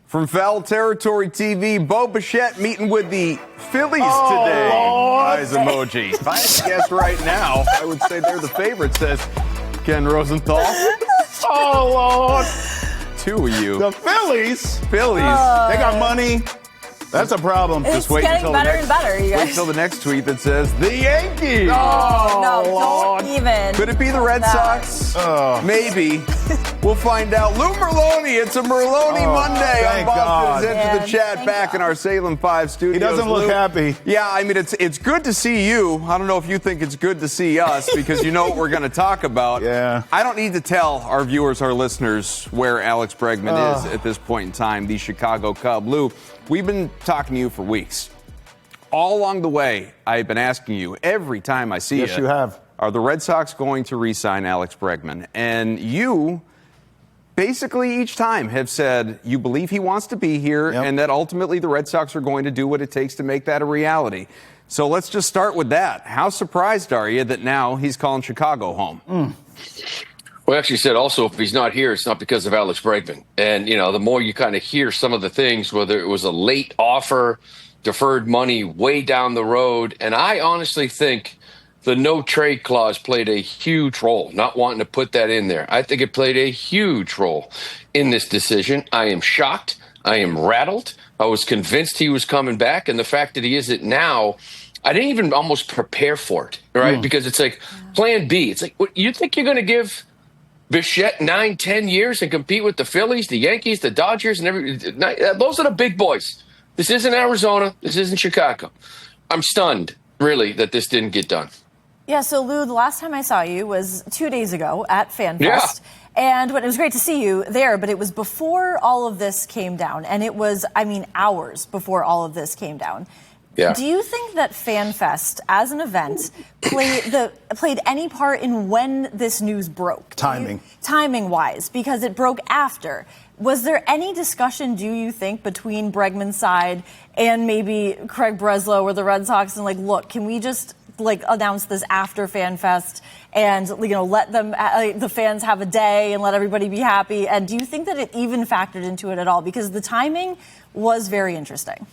From Foul Territory TV, Bo Bichette meeting with the Phillies today. Eyes emoji. If I had to guess right now, I would say they're the favorite, says Ken Rosenthal. Oh, Lord. Two of you. The Phillies? They got money. That's a problem. It's getting better and better, you guys. Wait till the next tweet that says, the Yankees. Oh, no, Lord. don't even. Could it be the Red Sox? Maybe. We'll find out. Lou Merloni, it's a Merloni Monday on Boston's Into the Chat back in our Salem 5 studios. He doesn't look happy. Yeah, I mean, it's good to see you. I don't know if you think it's good to see us because you know what we're going to talk about. Yeah. I don't need to tell our viewers, our listeners, where Alex Bregman is at this point in time, the Chicago Cub. Lou, we've been talking to you for weeks. All along the way, I've been asking you every time I see you. Yes, you have. Are the Red Sox going to re-sign Alex Bregman? And you basically each time have said you believe he wants to be here and that ultimately the Red Sox are going to do what it takes to make that a reality. So let's just start with that. How surprised are you that now he's calling Chicago home? Well, actually said also if he's not here, it's not because of Alex Bregman. And, you know, the more you kind of hear some of the things, whether it was a late offer, deferred money way down the road. And I honestly think the no trade clause played a huge role, not wanting to put that in there. I think it played a huge role in this decision. I am shocked. I am rattled. I was convinced he was coming back. And the fact that he isn't now, I didn't even almost prepare for it, right? Because it's like plan B. It's like, what, you think you're going to give Bichette 9-10 years and compete with the Phillies, the Yankees, the Dodgers, and those are the big boys. This isn't Arizona. This isn't Chicago. I'm stunned, really, that this didn't get done. Yeah, so Lou, the last time I saw you was 2 days ago at FanFest. Yeah. And it was great to see you there, but it was before all of this came down. And it was, hours before all of this came down. Yeah. Do you think that FanFest, as an event, played any part in when this news broke? Timing-wise, because it broke after. Was there any discussion, do you think, between Bregman's side and maybe Craig Breslow or the Red Sox and look, can we just announce this after FanFest and let them the fans have a day and let everybody be happy? And do you think that it even factored into it at all? Because the timing was very interesting.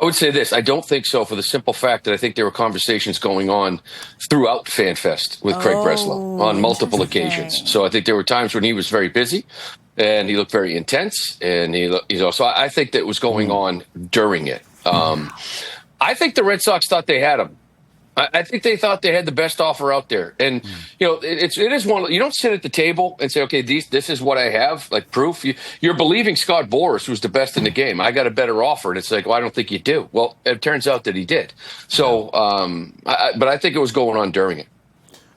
I would say this. I don't think so for the simple fact that I think there were conversations going on throughout FanFest with Craig Breslow on multiple occasions. So I think there were times when he was very busy and he looked very intense. And so I think that was going on during it. I think the Red Sox thought they had him. I think they thought they had the best offer out there. And, it is one, you don't sit at the table and say, okay, this is what I have, like proof. You're believing Scott Boras, who's the best in the game. I got a better offer. And it's like, well, I don't think you do. Well, it turns out that he did. So, but I think it was going on during it.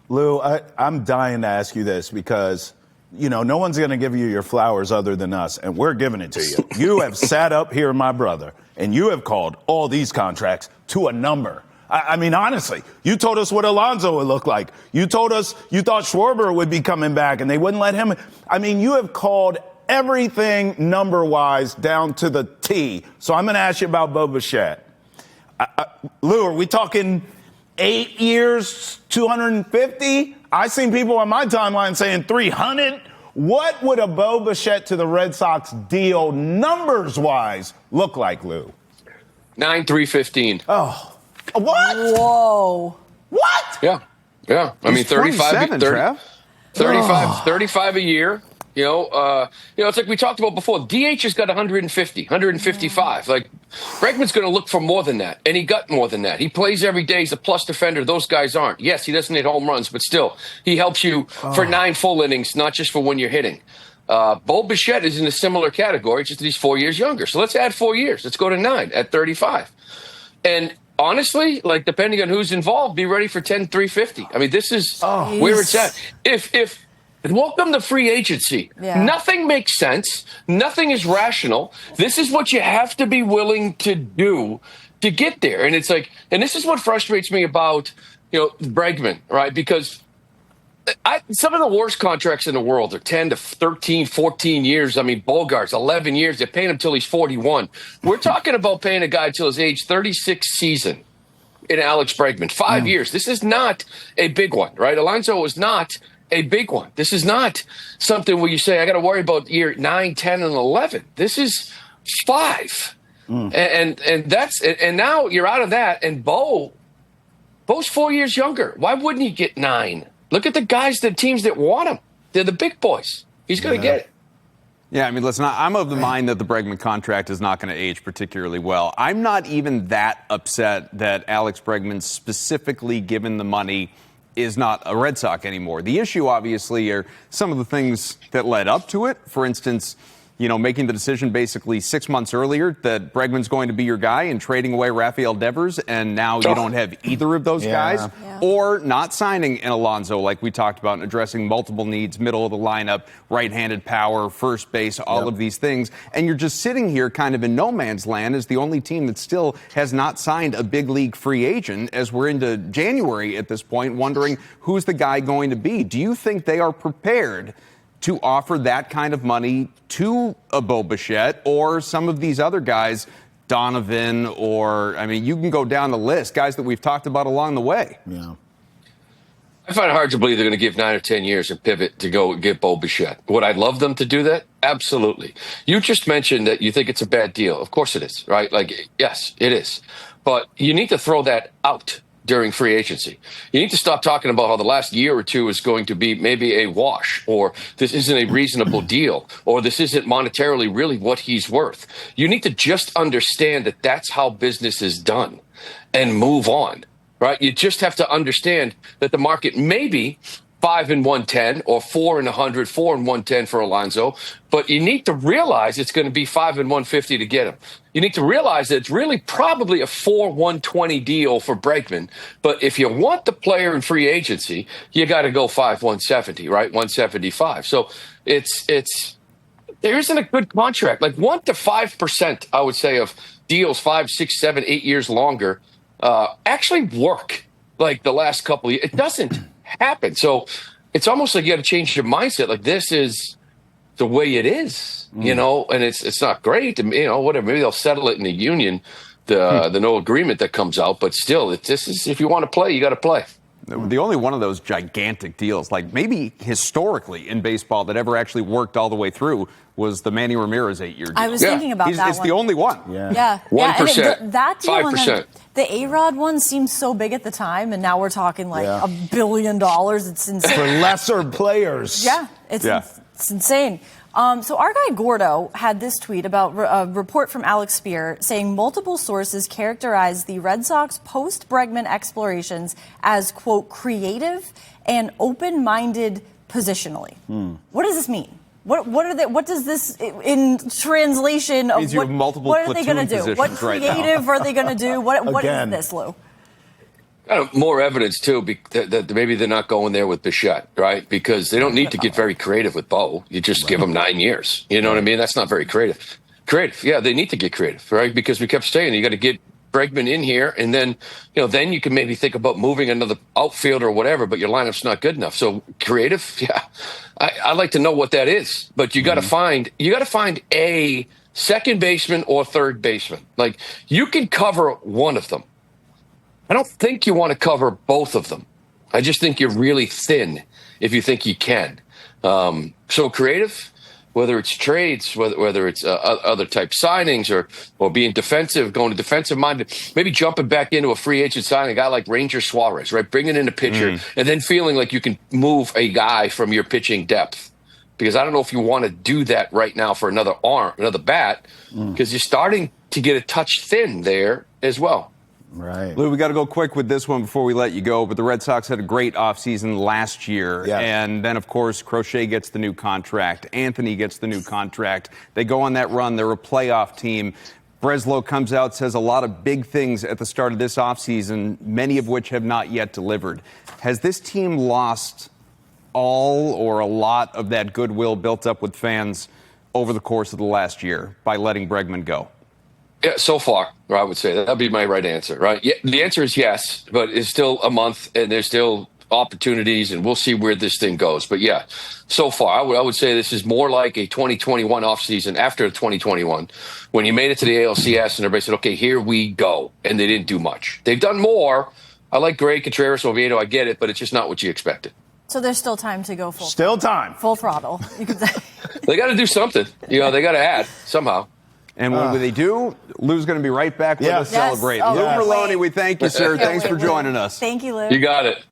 Lou, I'm dying to ask you this because, no one's going to give you your flowers other than us, and we're giving it to you. You have sat up here, my brother, and you have called all these contracts to a number. I mean, honestly, you told us what Alonso would look like. You told us you thought Schwarber would be coming back and they wouldn't let him. I mean, you have called everything number-wise down to the T. So I'm going to ask you about Bo Bichette. Lou, are we talking 8 years, 250? I've seen people on my timeline saying 300. What would a Bo Bichette to the Red Sox deal numbers-wise look like, Lou? 9-3-15. Oh. What? Whoa. What? Yeah. I mean, 35 a year. It's like we talked about before. DH has got 150, 155. Like, Bregman's going to look for more than that, and he got more than that. He plays every day. He's a plus defender. Those guys aren't. Yes, he doesn't hit home runs, but still, he helps you for 9 full innings, not just for when you're hitting. Bo Bichette is in a similar category, just that he's 4 years younger. So let's add 4 years. Let's go to 9 at 35. And honestly, depending on who's involved, be ready for 10-350. I mean, this is where it's at. If welcome to free agency. Yeah. Nothing makes sense. Nothing is rational. This is what you have to be willing to do to get there. And it's like, and this is what frustrates me about, Bregman, right? Because some of the worst contracts in the world are 10 to 13, 14 years. I mean, Bogart's 11 years. They're paying him till he's 41. We're talking about paying a guy till his age 36 season in Alex Bregman. 5 years. This is not a big one, right? Alonso was not a big one. This is not something where you say, I got to worry about year 9, 10, and 11. This is 5. And now you're out of that. And Bo's 4 years younger. Why wouldn't he get 9? Look at the guys, the teams that want him. They're the big boys. He's going to get it. Yeah, I mean, listen, I'm of the mind that the Bregman contract is not going to age particularly well. I'm not even that upset that Alex Bregman, specifically given the money, is not a Red Sox anymore. The issue, obviously, are some of the things that led up to it. For instance, making the decision basically 6 months earlier that Bregman's going to be your guy and trading away Rafael Devers, and now you don't have either of those guys, or not signing an Alonso like we talked about and addressing multiple needs, middle of the lineup, right-handed power, first base, all of these things. And you're just sitting here kind of in no man's land as the only team that still has not signed a big league free agent as we're into January at this point, wondering who's the guy going to be. Do you think they are prepared to offer that kind of money to a Bo Bichette or some of these other guys, Donovan, or, I mean, you can go down the list, guys that we've talked about along the way? Yeah. I find it hard to believe they're going to give 9 or 10 years and pivot to go get Bo Bichette. Would I love them to do that? Absolutely. You just mentioned that you think it's a bad deal. Of course it is, right? Like, yes, it is. But you need to throw that out during free agency. You need to stop talking about how the last year or two is going to be maybe a wash, or this isn't a reasonable deal, or this isn't monetarily really what he's worth. You need to just understand that that's how business is done and move on, right? You just have to understand that the market may be 5 and 110 or 4 and 100, 4 and 110 for Alonso, but you need to realize it's going to be 5 and 150 to get him. You need to realize that it's really probably a 4-120 deal for Bregman. But if you want the player in free agency, you got to go 5-170, right? 175. So there isn't a good contract. Like 1 to 5%, I would say, of deals 5, 6, 7, 8 years longer actually work. Like the last couple of years, it doesn't happen. So it's almost like you got to change your mindset. Like this is the way it is, and it's not great. Whatever. Maybe they'll settle it in the union, the no agreement that comes out. But still, this is, if you want to play, you got to play. The only one of those gigantic deals, like maybe historically in baseball, that ever actually worked all the way through was the Manny Ramirez 8-year deal. I was thinking about that. It's the only one. Yeah. 1%. That deal 5%. The A-Rod one seemed so big at the time, and now we're talking like $1 billion. It's insane. For lesser players. Yeah, it's insane. So our guy Gordo had this tweet about a report from Alex Spear saying multiple sources characterize the Red Sox post-Bregman explorations as, quote, creative and open-minded positionally. What does this mean? What does this, in translation of what are they going to do? What creative are they going to do? What is this, Lou? More evidence, too, that maybe they're not going there with Bichette, right? Because they don't need to get very creative with Bo. You just give them 9 years. You know what I mean? That's not very creative. Yeah, they need to get creative, right? Because we kept saying you got to get Bregman in here, and then then you can maybe think about moving another outfielder or whatever, but your lineup's not good enough. So creative, yeah. I'd like to know what that is, but you got to find a second baseman or third baseman. Like you can cover one of them. I don't think you want to cover both of them. I just think you're really thin if you think you can. So creative, whether it's trades, whether it's other type signings or being defensive, going to defensive minded, maybe jumping back into a free agent signing, a guy like Ranger Suarez, right? Bringing in a pitcher and then feeling like you can move a guy from your pitching depth. Because I don't know if you want to do that right now for another arm, another bat, because you're starting to get a touch thin there as well. Right. Lou, we got to go quick with this one before we let you go, but the Red Sox had a great offseason last year. Yes. And then, of course, Crochet gets the new contract. Anthony gets the new contract. They go on that run. They're a playoff team. Breslow comes out, says a lot of big things at the start of this offseason, many of which have not yet delivered. Has this team lost all or a lot of that goodwill built up with fans over the course of the last year by letting Bregman go? Yeah, so far, I would say that'd be my right answer, right? Yeah, the answer is yes, but it's still a month and there's still opportunities and we'll see where this thing goes. But yeah, so far, I would say this is more like a 2021 offseason after 2021 when you made it to the ALCS and everybody said, okay, here we go. And they didn't do much. They've done more. I like Gray, Contreras, Oviedo. I get it, but it's just not what you expected. So there's still time to go Still time. Full throttle, you could say. They got to do something. They got to add somehow. And when they do, Lou's going to be right back with us celebrating. Oh, Lou yes. Merloni, we thank you, sir. Thanks for joining us. Thank you, Lou. You got it.